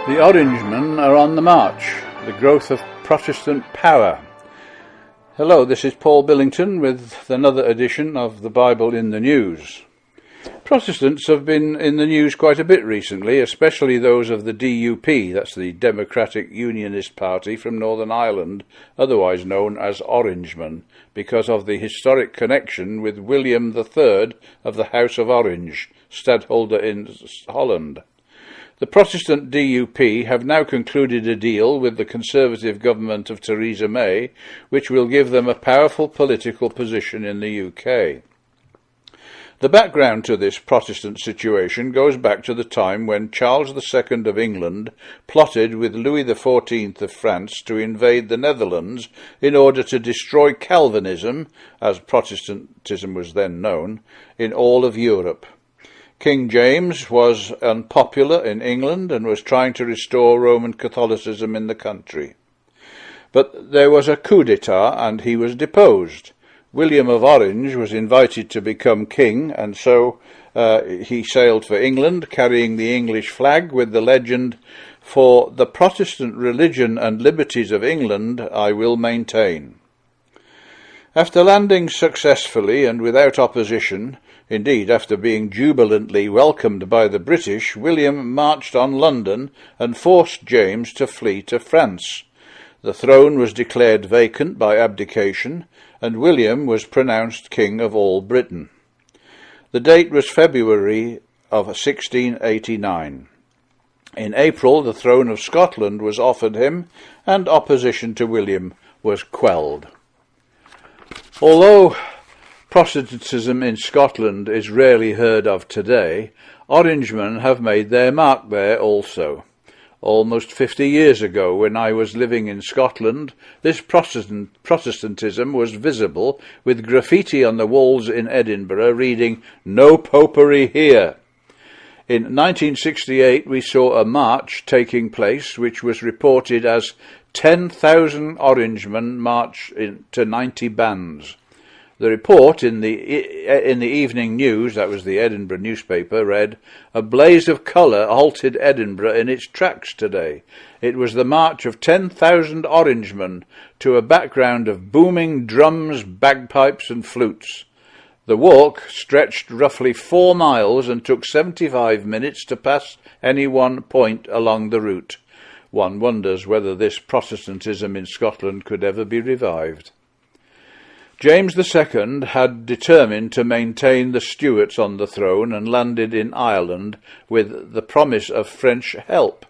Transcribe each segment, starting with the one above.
The Orangemen are on the march, the growth of Protestant power. Hello, this is Paul Billington with another edition of the Bible in the News. Protestants have been in the news quite a bit recently, especially those of the DUP, that's the Democratic Unionist Party from Northern Ireland, otherwise known as Orangemen, because of the historic connection with William III of the House of Orange, stadtholder in Holland. The Protestant DUP have now concluded a deal with the Conservative government of Theresa May, which will give them a powerful political position in the UK. The background to this Protestant situation goes back to the time when Charles II of England plotted with Louis XIV of France to invade the Netherlands in order to destroy Calvinism, as Protestantism was then known, in all of Europe. King James was unpopular in England and was trying to restore Roman Catholicism in the country. But there was a coup d'etat and he was deposed. William of Orange was invited to become king, and so he sailed for England, carrying the English flag with the legend, "For the Protestant religion and liberties of England I will maintain." After landing successfully and without opposition, indeed, after being jubilantly welcomed by the British, William marched on London and forced James to flee to France. The throne was declared vacant by abdication, and William was pronounced king of all Britain. The date was February of 1689. In April, the throne of Scotland was offered him, and opposition to William was quelled. Although Protestantism in Scotland is rarely heard of today, Orangemen have made their mark there also. Almost 50 years ago, when I was living in Scotland, this Protestantism was visible, with graffiti on the walls in Edinburgh reading, "No Popery Here." In 1968 we saw a march taking place which was reported as 10,000 Orangemen march to 90 bands. The report in the Evening News, that was the Edinburgh newspaper, read, "A blaze of colour halted Edinburgh in its tracks today. It was the march of 10,000 Orangemen to a background of booming drums, bagpipes and flutes. The walk stretched roughly 4 miles and took 75 minutes to pass any one point along the route. One wonders whether this Protestantism in Scotland could ever be revived." James II had determined to maintain the Stuarts on the throne and landed in Ireland with the promise of French help.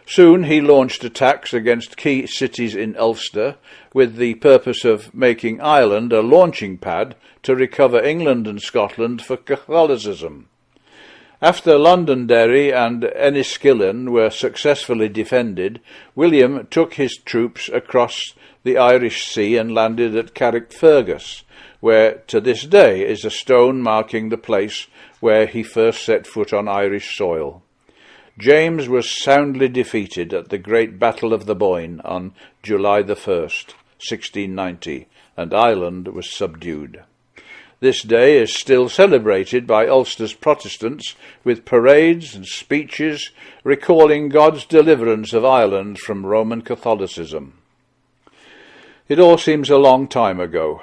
Soon he launched attacks against key cities in Ulster with the purpose of making Ireland a launching pad to recover England and Scotland for Catholicism. After Londonderry and Enniskillen were successfully defended, William took his troops across the Irish Sea and landed at Carrickfergus, where to this day is a stone marking the place where he first set foot on Irish soil. James was soundly defeated at the Great Battle of the Boyne on July the 1st, 1690, and Ireland was subdued. This day is still celebrated by Ulster's Protestants with parades and speeches recalling God's deliverance of Ireland from Roman Catholicism. It all seems a long time ago,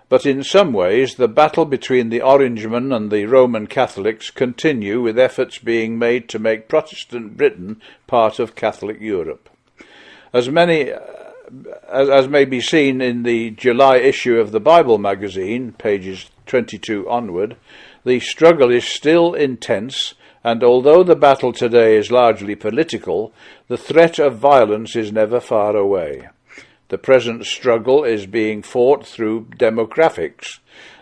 but in some ways the battle between the Orangemen and the Roman Catholics continue, with efforts being made to make Protestant Britain part of Catholic Europe. As may be seen in the July issue of the Bible magazine, pages 22 onward, the struggle is still intense, and although the battle today is largely political, the threat of violence is never far away. The present struggle is being fought through demographics.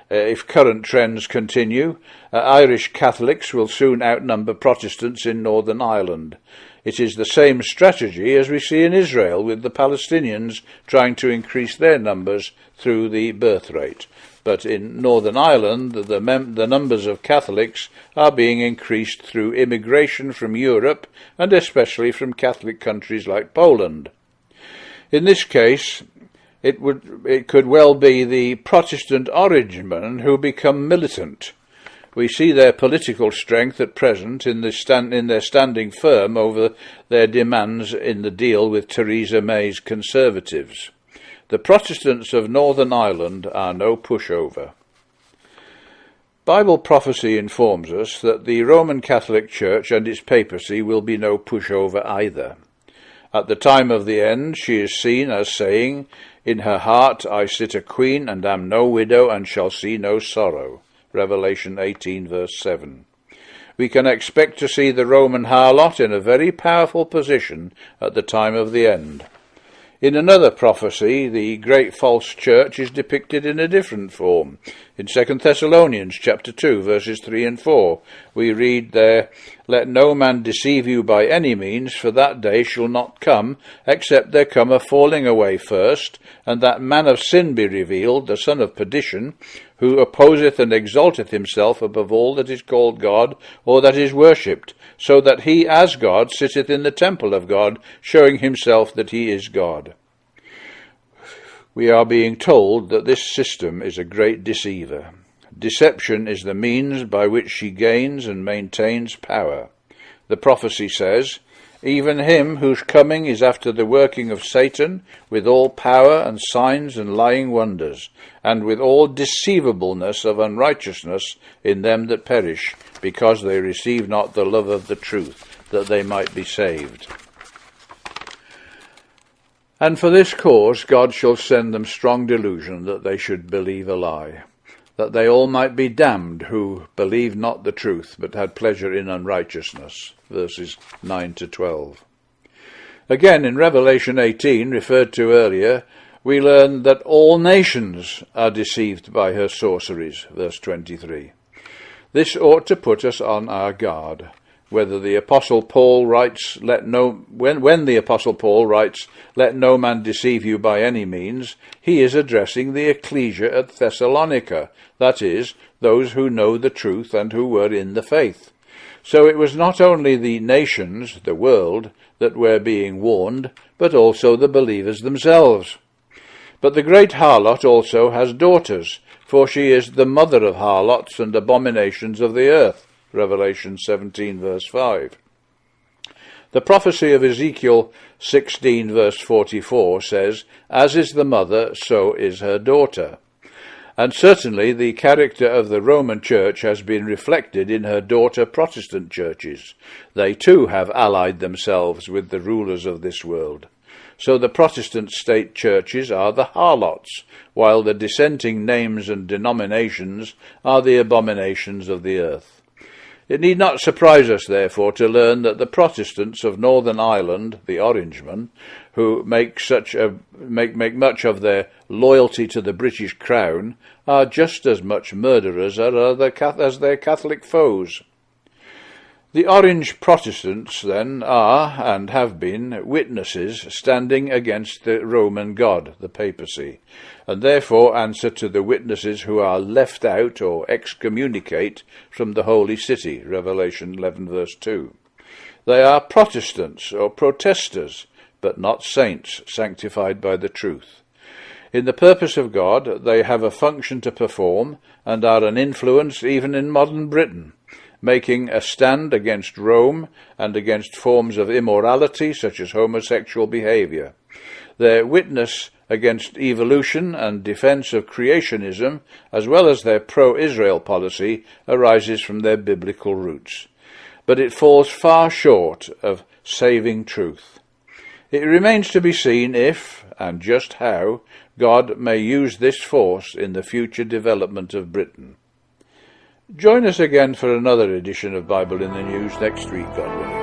If current trends continue, Irish Catholics will soon outnumber Protestants in Northern Ireland. It is the same strategy as we see in Israel, with the Palestinians trying to increase their numbers through the birth rate. But in Northern Ireland, the numbers of Catholics are being increased through immigration from Europe, and especially from Catholic countries like Poland. In this case, it could well be the Protestant Orangemen who become militant. We see their political strength at present in their standing firm over their demands in the deal with Theresa May's Conservatives. The Protestants of Northern Ireland are no pushover. Bible prophecy informs us that the Roman Catholic Church and its papacy will be no pushover either. At the time of the end, she is seen as saying, "In her heart I sit a queen, and am no widow, and shall see no sorrow." Revelation 18, verse 7. We can expect to see the Roman harlot in a very powerful position at the time of the end. In another prophecy, the great false church is depicted in a different form. In 2 Thessalonians chapter 2, verses 3 and 4, we read there, "Let no man deceive you by any means, for that day shall not come, except there come a falling away first, and that man of sin be revealed, the son of perdition, who opposeth and exalteth himself above all that is called God, or that is worshipped, so that he as God sitteth in the temple of God, showing himself that he is God." We are being told that this system is a great deceiver. Deception is the means by which she gains and maintains power. The prophecy says, "Even him whose coming is after the working of Satan, with all power and signs and lying wonders, and with all deceivableness of unrighteousness in them that perish, because they receive not the love of the truth, that they might be saved. And for this cause God shall send them strong delusion, that they should believe a lie, that they all might be damned who believed not the truth, but had pleasure in unrighteousness." Verses 9 to 12. Again, in Revelation 18, referred to earlier, we learn that all nations are deceived by her sorceries. Verse 23. This ought to put us on our guard. Whether the Apostle Paul writes, when the Apostle Paul writes, "Let no man deceive you by any means," he is addressing the ecclesia at Thessalonica, that is, those who know the truth and who were in the faith. So it was not only the nations, the world, that were being warned, but also the believers themselves. But the great harlot also has daughters, for she is the mother of harlots and abominations of the earth. Revelation 17, verse 5. The prophecy of Ezekiel 16, verse 44 says, "As is the mother, so is her daughter." And certainly the character of the Roman Church has been reflected in her daughter Protestant churches. They too have allied themselves with the rulers of this world. So the Protestant state churches are the harlots, while the dissenting names and denominations are the abominations of the earth. It need not surprise us, therefore, to learn that the Protestants of Northern Ireland, the Orangemen, who make much of their loyalty to the British Crown, are just as much murderers as their Catholic foes. The Orange Protestants, then, are, and have been, witnesses standing against the Roman God, the papacy, and therefore answer to the witnesses who are left out or excommunicate from the Holy City, Revelation 11, verse 2. They are Protestants or protesters, but not saints, sanctified by the truth. In the purpose of God, they have a function to perform, and are an influence even in modern Britain, making a stand against Rome and against forms of immorality such as homosexual behavior. Their witness against evolution and defense of creationism, as well as their pro-Israel policy, arises from their biblical roots. But it falls far short of saving truth. It remains to be seen if, and just how, God may use this force in the future development of Britain. Join us again for another edition of Bible in the News next week, God willing.